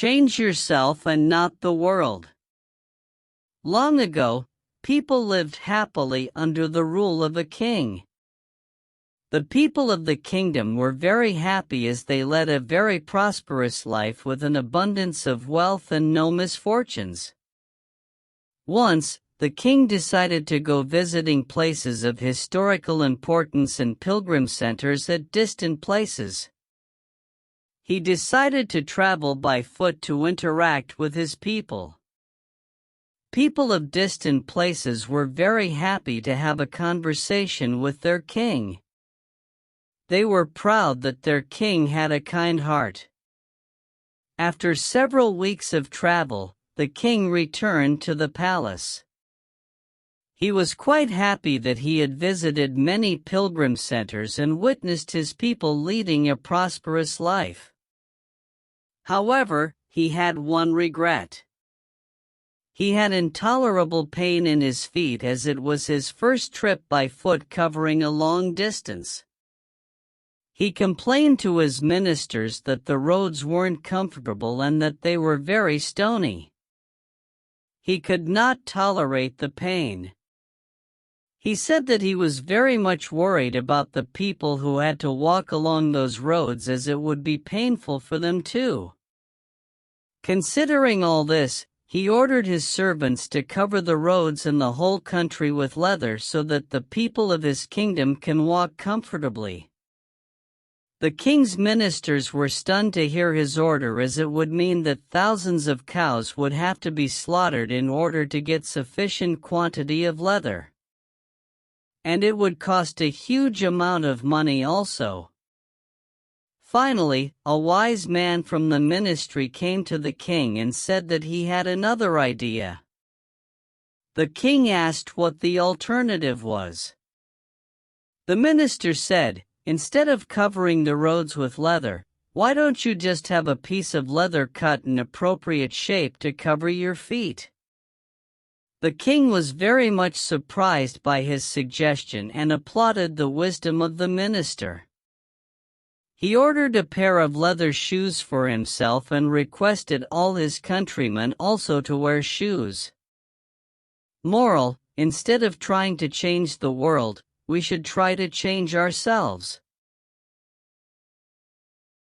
Change yourself and not the world. Long ago, people lived happily under the rule of a king. The people of the kingdom were very happy as they led a very prosperous life with an abundance of wealth and no misfortunes. Once, the king decided to go visiting places of historical importance and pilgrim centers at distant places. He decided to travel by foot to interact with his people. People of distant places were very happy to have a conversation with their king. They were proud that their king had a kind heart. After several weeks of travel, the king returned to the palace. He was quite happy that he had visited many pilgrim centers and witnessed his people leading a prosperous life. However, he had one regret. He had intolerable pain in his feet as it was his first trip by foot covering a long distance. He complained to his ministers that the roads weren't comfortable and that they were very stony. He could not tolerate the pain. He said that he was very much worried about the people who had to walk along those roads as it would be painful for them too. Considering all this, he ordered his servants to cover the roads in the whole country with leather so that the people of his kingdom can walk comfortably. The king's ministers were stunned to hear his order as it would mean that thousands of cows would have to be slaughtered in order to get sufficient quantity of leather. And it would cost a huge amount of money also. Finally, a wise man from the ministry came to the king and said that he had another idea. The king asked what the alternative was. The minister said, "Instead of covering the roads with leather, why don't you just have a piece of leather cut in appropriate shape to cover your feet?" The king was very much surprised by his suggestion and applauded the wisdom of the minister. He ordered a pair of leather shoes for himself and requested all his countrymen also to wear shoes. Moral: instead of trying to change the world, we should try to change ourselves.